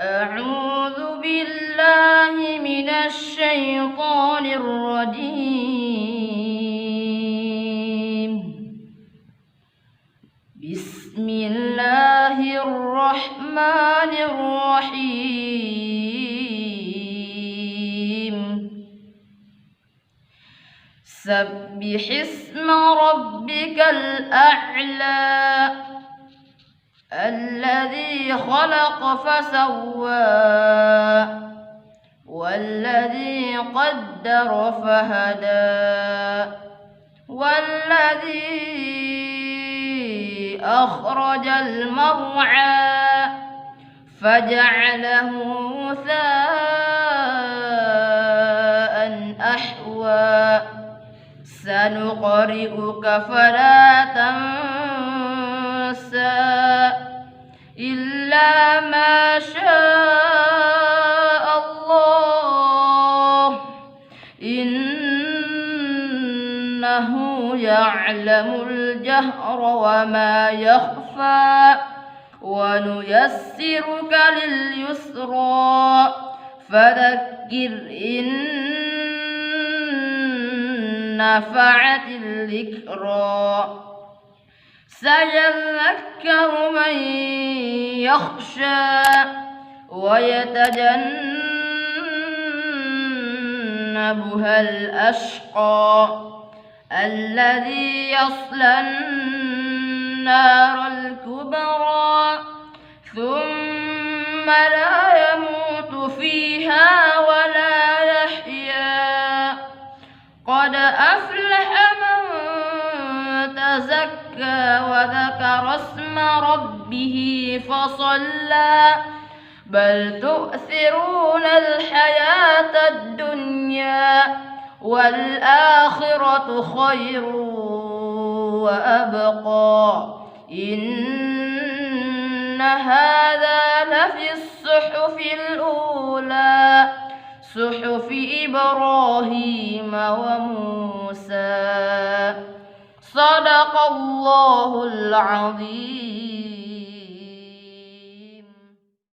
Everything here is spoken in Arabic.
أعوذ بالله من الشيطان الرجيم. بسم الله الرحمن الرحيم. سبح اسم ربك الأعلى الذي خلق فسوى والذي قدر فهدى والذي أخرج المرعى فجعله غثاء أحوى سنقرئك فلا تنسى إلا ما شاء الله إنه يعلم الجهر وما يخفى ونيسرك لليسرى فذكر إن نفعت الذكرى سيذكر من يخشى ويتجنبها الأشقى الذي يصلى النار الكبرى ثم لا يموت فيها ولا يحيا قد أفلح من تزكى وذكر اسم ربه فصلى بل تؤثرون الحياة الدنيا والآخرة خير وأبقى إن هذا لفي الصحف الأولى صحف إبراهيم وموسى صدق الله العظيم.